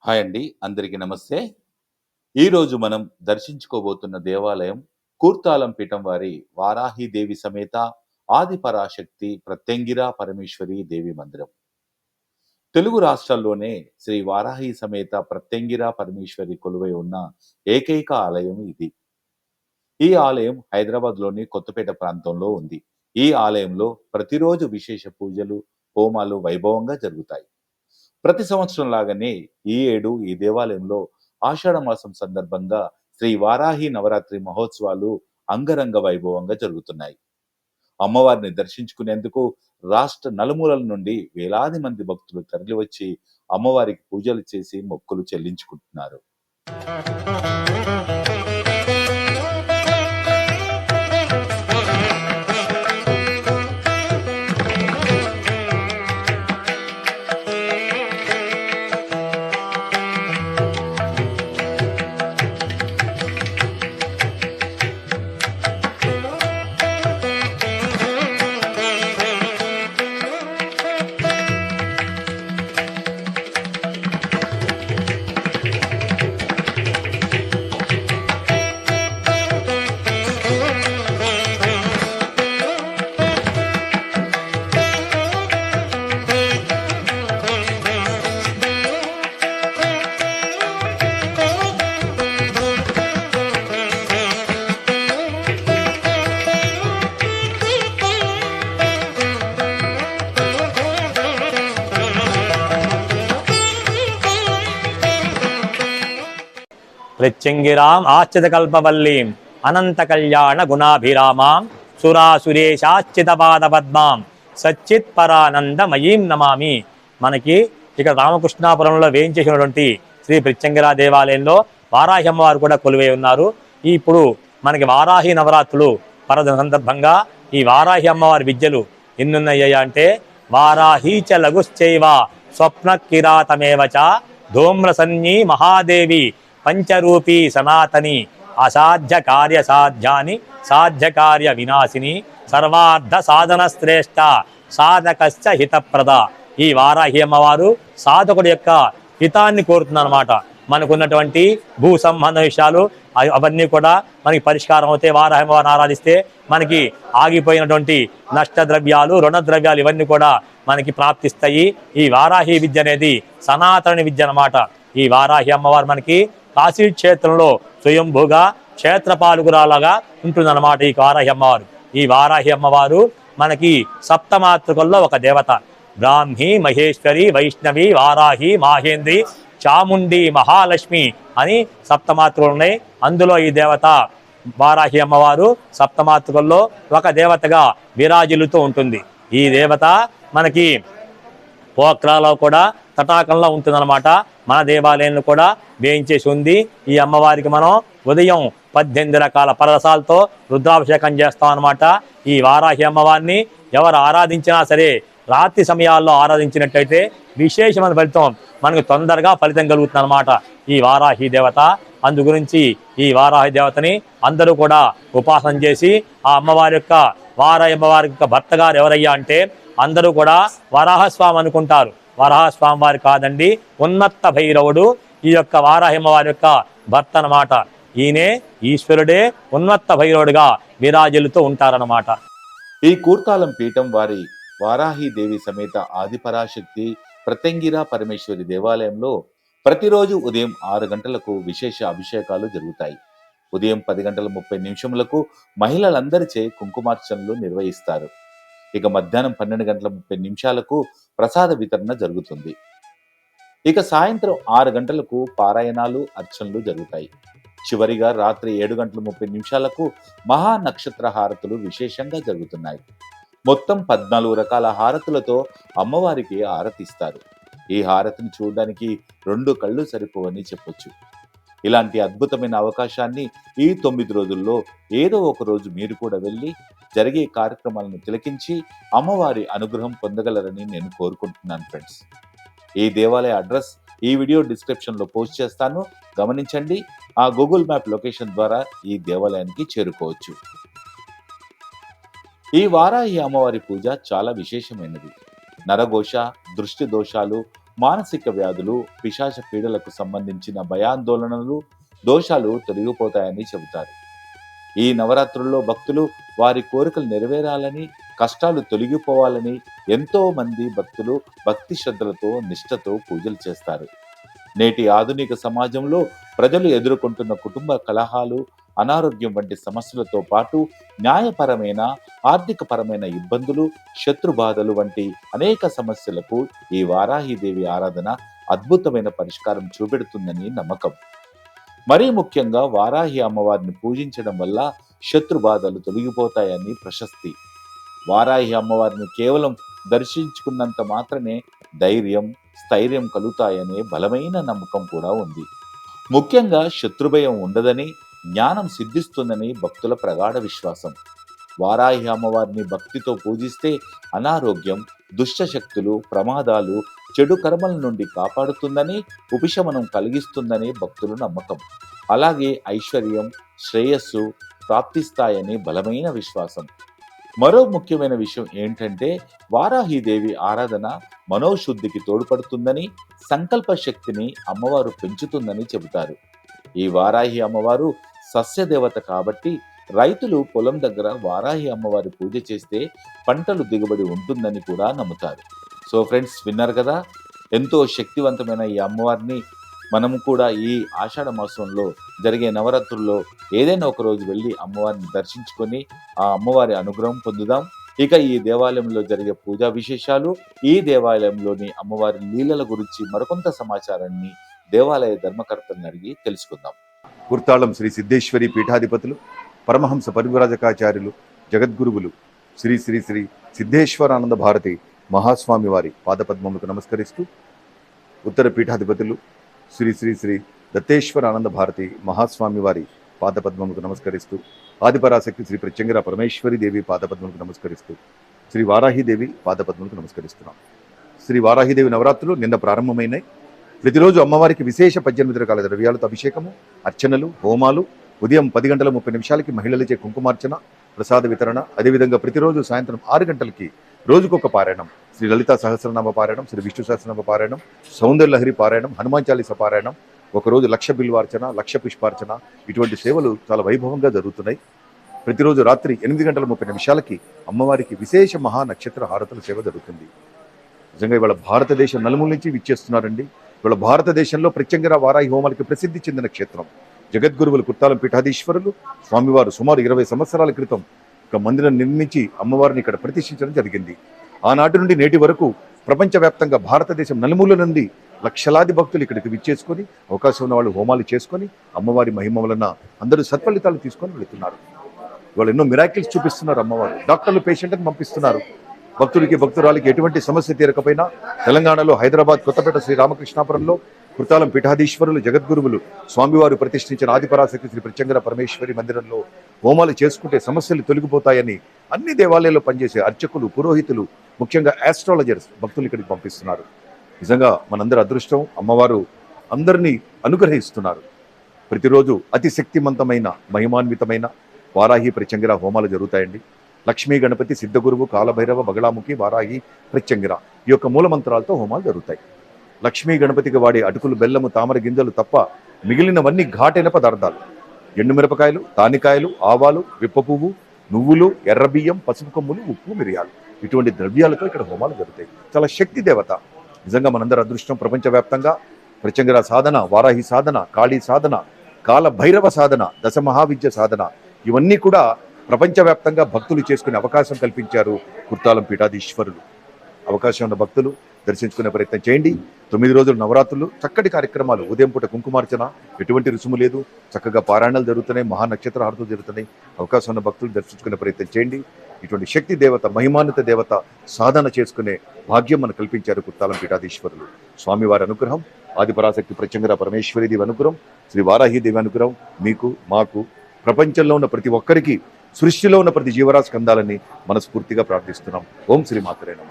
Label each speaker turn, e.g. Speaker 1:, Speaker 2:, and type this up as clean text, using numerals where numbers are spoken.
Speaker 1: Hi అండి. అందరికీ నమస్తే. ఈరోజు మనం దర్శించుకోబోతున్న దేవాలయం కూర్తాలం పీఠం వారి వారాహిదేవి సమేత ఆదిపరాశక్తి ప్రత్యంగిర పరమేశ్వరి దేవి మందిరం. తెలుగు రాష్ట్రాల్లోనే శ్రీ వారాహి సమేత ప్రత్యంగిర పరమేశ్వరి కొలువై ఉన్న ఏకైక ఆలయం ఇది. ఈ ఆలయం హైదరాబాద్‌లోని కొత్తపేట ప్రాంతంలో ఉంది. ఈ ఆలయంలో ప్రతిరోజు విశేష పూజలు, హోమాలు వైభవంగా జరుగుతాయి. ప్రతి సంవత్సరం లాగానే ఈ ఏడు ఈ దేవాలయంలో ఆషాఢ మాసం సందర్భంగా శ్రీ వారాహి నవరాత్రి మహోత్సవాలు అంగరంగ వైభవంగా జరుగుతున్నాయి. అమ్మవారిని దర్శించుకునేందుకు రాష్ట్ర నలుమూలల నుండి వేలాది మంది భక్తులు తరలివచ్చి అమ్మవారికి పూజలు చేసి మొక్కులు చెల్లించుకుంటున్నారు.
Speaker 2: ప్రత్యంగిరాం ఆశ్చితకల్పవల్లీం అనంత కళ్యాణ గుణాభిరామాం సురాసురేశాశ్చిత పాద పద్మాం సచ్చిత్ పరానందమయీం నమామి. మనకి ఇక్కడ రామకృష్ణాపురంలో వేయించేసినటువంటి శ్రీ ప్రత్యంగిరా దేవాలయంలో వారాహి అమ్మవారు కూడా కొలువై ఉన్నారు. ఇప్పుడు మనకి వారాహి నవరాత్రులు పర్వదిన సందర్భంగా ఈ వారాహి అమ్మవారి విద్యలు ఎన్నున్నాయ్యా అంటే వారాహీచ లఘుశ్చైవ స్వప్న కిరాతమేవచ ధూమ్రసన్యీ మహాదేవి పంచరూపీ సనాతని అసాధ్య కార్య సాధ్యాని సాధ్య కార్య వినాశిని సర్వార్థ సాధన శ్రేష్ట సాధకశ్చ హితప్రద. ఈ వారాహి అమ్మవారు సాధకుడి యొక్క హితాన్ని కోరుతుందన్నమాట. మనకున్నటువంటి భూ సంబంధ విషయాలు అవన్నీ కూడా మనకి పరిష్కారం అవుతాయి. వారాహి అమ్మవారిని ఆరాధిస్తే మనకి ఆగిపోయినటువంటి నష్టద్రవ్యాలు, రుణద్రవ్యాలు ఇవన్నీ కూడా మనకి ప్రాప్తిస్తాయి. ఈ వారాహి విద్య అనేది సనాతన విద్య అన్నమాట. ఈ వారాహి అమ్మవారు మనకి కాశీ క్షేత్రంలో స్వయంభూగా క్షేత్రపాలకురాలుగా ఉంటుందన్నమాట ఈ వారాహి అమ్మవారు. ఈ వారాహి అమ్మవారు మనకి సప్తమాతృకల్లో ఒక దేవత. బ్రాహ్మి, మహేశ్వరి, వైష్ణవి, వారాహి, మాహేంద్రి, చాముండి, మహాలక్ష్మి అని సప్తమాతృకలు ఉన్నాయి. అందులో ఈ దేవత వారాహి అమ్మవారు సప్తమాతృకల్లో ఒక దేవతగా విరాజిల్లుతూ ఉంటుంది. ఈ దేవత మనకి పోక్రాలో కూడా తటాకంలో ఉంటుందన్నమాట. మన దేవాలయంలో కూడా వేయించేసి ఉంది. ఈ అమ్మవారికి మనం ఉదయం 18 రకాల పరసాలతో రుద్రాభిషేకం చేస్తాం అన్నమాట. ఈ వారాహి అమ్మవారిని ఎవరు ఆరాధించినా సరే రాత్రి సమయాల్లో ఆరాధించినట్టయితే విశేషమైన ఫలితం మనకు తొందరగా ఫలితం కలుగుతుంది అన్నమాట ఈ వారాహి దేవత. అందు గురించి ఈ వారాహి దేవతని అందరూ కూడా ఉపాసన చేసి ఆ అమ్మవారి యొక్క వారాహి అమ్మవారి యొక్క భర్త గారు ఎవరయ్యా అంటే అందరూ కూడా వరాహస్వామి అనుకుంటారు. వరాహస్వామి వారి కాదండి, ఉన్నత్త భైరవుడు ఈ యొక్క వారాహి అమ్మవారి యొక్క భర్త అన్నమాట. ఈయనే ఈశ్వరుడే ఉన్నత్త భైరవుడిగా విరాజిల్లుతూ ఉంటారన్నమాట.
Speaker 1: ఈ కూర్తాలం పీఠం వారి వారాహి దేవి సమేత ఆదిపరాశక్తి ప్రత్యంగిర పరమేశ్వరి దేవాలయంలో ప్రతిరోజు ఉదయం 6 గంటలకు విశేష అభిషేకాలు జరుగుతాయి. ఉదయం 10:30 మహిళలందరిచే కుంకుమార్చనలు నిర్వహిస్తారు. ఇక మధ్యాహ్నం 12:30 ప్రసాద వితరణ జరుగుతుంది. ఇక సాయంత్రం 6 గంటలకు పారాయణాలు, అర్చనలు జరుగుతాయి. చివరిగా రాత్రి 7:30 మహా నక్షత్ర హారతులు విశేషంగా జరుగుతున్నాయి. మొత్తం 14 రకాల హారతులతో అమ్మవారికి హారతిస్తారు. ఈ హారతిని చూడడానికి 2 కళ్ళు సరిపోవని చెప్పొచ్చు. ఇలాంటి అద్భుతమైన అవకాశాన్ని ఈ 9 రోజుల్లో ఏదో ఒక రోజు మీరు కూడా వెళ్ళి జరిగే కార్యక్రమాలను తిలకించి అమ్మవారి అనుగ్రహం పొందగలరని నేను కోరుకుంటున్నాను ఫ్రెండ్స్. ఈ దేవాలయ అడ్రస్ ఈ వీడియో డిస్క్రిప్షన్లో పోస్ట్ చేస్తాను, గమనించండి. ఆ గూగుల్ మ్యాప్ లొకేషన్ ద్వారా ఈ దేవాలయానికి చేరుకోవచ్చు. ఈ వారాహి అమ్మవారి పూజ చాలా విశేషమైనది. నరఘోష, దృష్టి దోషాలు, మానసిక వ్యాధులు, పిశాచ పీడలకు సంబంధించిన భయాందోళనలు, దోషాలు తొలగిపోతాయని చెబుతారు. ఈ నవరాత్రుల్లో భక్తులు వారి కోరికలు నెరవేరాలని, కష్టాలు తొలగిపోవాలని ఎంతో మంది భక్తులు భక్తి శ్రద్ధలతో, నిష్ఠతో పూజలు చేస్తారు. నేటి ఆధునిక సమాజంలో ప్రజలు ఎదుర్కొంటున్న కుటుంబ కలహాలు, అనారోగ్యం వంటి సమస్యలతో పాటు న్యాయపరమైన, ఆర్థికపరమైన ఇబ్బందులు, శత్రుబాధలు వంటి అనేక సమస్యలకు ఈ వారాహిదేవి ఆరాధన అద్భుతమైన పరిష్కారం చూపెడుతుందని నమ్మకం. మరీ ముఖ్యంగా వారాహి అమ్మవారిని పూజించడం వల్ల శత్రుబాధలు తొలగిపోతాయని ప్రశస్తి. వారాహి అమ్మవారిని కేవలం దర్శించుకున్నంత మాత్రమే ధైర్యం, స్థైర్యం కలుగుతాయనే బలమైన నమ్మకం కూడా ఉంది. ముఖ్యంగా శత్రుభయం ఉండదని, జ్ఞానం సిద్ధిస్తుందని భక్తుల ప్రగాఢ విశ్వాసం. వారాహి అమ్మవారిని భక్తితో పూజిస్తే అనారోగ్యం, దుష్టశక్తులు, ప్రమాదాలు, చెడు కర్మల నుండి కాపాడుతుందని, ఉపశమనం కలిగిస్తుందని భక్తుల నమ్మకం. అలాగే ఐశ్వర్యం, శ్రేయస్సు ప్రాప్తిస్తాయని బలమైన విశ్వాసం. మరో ముఖ్యమైన విషయం ఏంటంటే వారాహిదేవి ఆరాధన మనోశుద్ధికి తోడ్పడుతుందని, సంకల్ప శక్తిని అమ్మవారు పెంచుతుందని చెబుతారు. ఈ వారాహి అమ్మవారు సస్యదేవత కాబట్టి రైతులు పొలం దగ్గర వారాహి అమ్మవారి పూజ చేస్తే పంటలు దిగుబడి ఉంటుందని కూడా నమ్ముతారు. సో ఫ్రెండ్స్, విన్నారు కదా, ఎంతో శక్తివంతమైన ఈ అమ్మవారిని మనము కూడా ఈ ఆషాఢ మాసంలో జరిగే నవరాత్రుల్లో ఏదైనా ఒక రోజు వెళ్ళి అమ్మవారిని దర్శించుకొని ఆ అమ్మవారి అనుగ్రహం పొందుదాం. ఇక ఈ దేవాలయంలో జరిగే పూజా విశేషాలు, ఈ దేవాలయంలోని అమ్మవారి లీలల గురించి మరికొంత సమాచారాన్ని దేవాలయ ధర్మకర్తలను అడిగి తెలుసుకుందాం.
Speaker 3: కుర్తాళం శ్రీ సిద్ధేశ్వరి పీఠాధిపతులు, పరమహంస పరివ్రాజకాచార్యులు, జగద్గురువులు శ్రీ శ్రీ శ్రీ సిద్ధేశ్వరానంద భారతి మహాస్వామి వారి పాదపద్మములకు నమస్కరిస్తూ, ఉత్తర పీఠాధిపతులు శ్రీ శ్రీ శ్రీ దత్తేశ్వరానంద భారతి మహాస్వామి వారి పాదపద్మములకు నమస్కరిస్తూ, ఆదిపరాశక్తి శ్రీ ప్రత్యంగిర పరమేశ్వరి దేవి పాదపద్మములకు నమస్కరిస్తూ, శ్రీ వారాహిదేవి పాదపద్మములకు నమస్కరిస్తున్నాం. శ్రీ వారాహిదేవి నవరాత్రులు నిన్న ప్రారంభమైనాయి. ప్రతిరోజు అమ్మవారికి విశేష 18 రకాల ద్రవ్యాలతో అభిషేకము, అర్చనలు, హోమాలు, ఉదయం 10:30 మహిళలచే కుంకుమార్చన, ప్రసాద వితరణ, అదేవిధంగా ప్రతిరోజు సాయంత్రం 6 గంటలకి రోజుకొక పారాయణం, శ్రీ లలితా సహస్రనామ పారాయణం, శ్రీ విష్ణు సహస్రనామ పారాయణం, సౌందర్య లహరి పారాయణం, హనుమాన్ చాలీస పారాయణం, ఒకరోజు 1,00,000 బిల్వార్చన, 1,00,000 పుష్పార్చన, ఇటువంటి సేవలు చాలా వైభవంగా జరుగుతున్నాయి. ప్రతిరోజు రాత్రి 8:30 అమ్మవారికి విశేష మహా నక్షత్ర హారతుల సేవ జరుగుతుంది. నిజంగా ఇవాళ భారతదేశం నలుమూల నుంచి విచ్చేస్తున్నారండి. ఇవాళ భారతదేశంలో ప్రత్యంగిర వారాహి హోమాలకి ప్రసిద్ధి చెందిన క్షేత్రం. జగద్గురువులు కుర్తాలం పీఠాధీశ్వరులు స్వామివారు సుమారు 20 సంవత్సరాల క్రితం ఒక మందిరం నిర్మించి అమ్మవారిని ఇక్కడ ప్రతిష్ఠించడం జరిగింది. ఆనాటి నుండి నేటి వరకు ప్రపంచవ్యాప్తంగా భారతదేశం నలుమూల నుండి లక్షలాది భక్తులు ఇక్కడికి విచ్చేసుకొని, అవకాశం ఉన్న వాళ్ళు హోమాలు చేసుకొని అమ్మవారి మహిమ వలన అందరూ సత్ఫలితాలు తీసుకొని వెళుతున్నారు. ఇవాళ ఎన్నో మిరాకిల్స్ చూపిస్తున్నారు అమ్మవారు. డాక్టర్లు పేషెంట్ని పంపిస్తున్నారు. భక్తులకి, భక్తురాలకి ఎటువంటి సమస్య తీరకపోయినా తెలంగాణలో హైదరాబాద్ కొత్తపేట శ్రీ రామకృష్ణాపురంలో కుర్తాలం పీఠాధీశ్వరులు జగద్గురువులు స్వామివారు ప్రతిష్ఠించిన ఆదిపరాశక్తి శ్రీ ప్రత్యంగిర పరమేశ్వరి మందిరంలో హోమాలు చేసుకుంటే సమస్యలు తొలగిపోతాయని అన్ని దేవాలయాల్లో పనిచేసే అర్చకులు, పురోహితులు, ముఖ్యంగా ఆస్ట్రాలజర్స్ భక్తులు ఇక్కడికి పంపిస్తున్నారు. నిజంగా మనందరి అదృష్టం. అమ్మవారు అందరినీ అనుగ్రహిస్తున్నారు. ప్రతిరోజు అతి శక్తివంతమైన, మహిమాన్వితమైన వారాహి ప్రత్యంగిర హోమాలు జరుగుతాయండి. లక్ష్మీ గణపతి, సిద్ధగురువు, కాలభైరవ, బగళాముఖి, వారాహి, ప్రత్యంగిర ఈ యొక్క మూలమంత్రాలతో హోమాలు జరుగుతాయి. లక్ష్మీ గణపతికి వాడే అటుకులు, బెల్లము, తామర గింజలు తప్ప మిగిలినవన్నీ ఘాటైన పదార్థాలు. ఎండుమిరపకాయలు, తానికాయలు, ఆవాలు, విప్ప పువ్వు, నువ్వులు, ఎర్ర బియ్యం, పసుపు కొమ్ములు, ఉప్పు, మిరియాలు ఇటువంటి ద్రవ్యాలతో ఇక్కడ హోమాలు జరుగుతాయి. చాలా శక్తి దేవత. నిజంగా మనందరి అదృష్టం. ప్రపంచవ్యాప్తంగా ప్రత్యంగిర సాధన, వారాహి సాధన, కాళీ సాధన, కాల భైరవ సాధన, దశ మహావిద్య సాధన ఇవన్నీ కూడా ప్రపంచవ్యాప్తంగా భక్తులు చేసుకునే అవకాశం కల్పించారు కుర్తాలం పీఠాధీశ్వరులు. అవకాశం ఉన్న భక్తులు దర్శించుకునే ప్రయత్నం చేయండి. 9 రోజులు నవరాత్రులు, చక్కటి కార్యక్రమాలు. ఉదయం పూట కుంకుమార్చన, ఎటువంటి రుసుము లేదు, చక్కగా పారాయణాలు జరుగుతున్నాయి, మహానక్షత్ర హారతులు జరుగుతున్నాయి. అవకాశం ఉన్న భక్తులు దర్శించుకునే ప్రయత్నం చేయండి. ఇటువంటి శక్తి దేవత, మహిమాన్విత దేవత సాధన చేసుకునే భాగ్యం మనకు కల్పించారు కుర్తాలం పీఠాధీశ్వరులు. స్వామివారి అనుగ్రహం, ఆదిపరాశక్తి ప్రత్యంగిర పరమేశ్వరి దేవి అనుగ్రహం, శ్రీ వారాహి దేవి అనుగ్రహం మీకు, మాకు, ప్రపంచంలో ఉన్న ప్రతి ఒక్కరికి, సృష్టిలో ఉన్న ప్రతి జీవరాశి కందాలని మనస్ఫూర్తిగా ప్రార్థిస్తున్నాం. ఓం శ్రీ మాతరే నమః.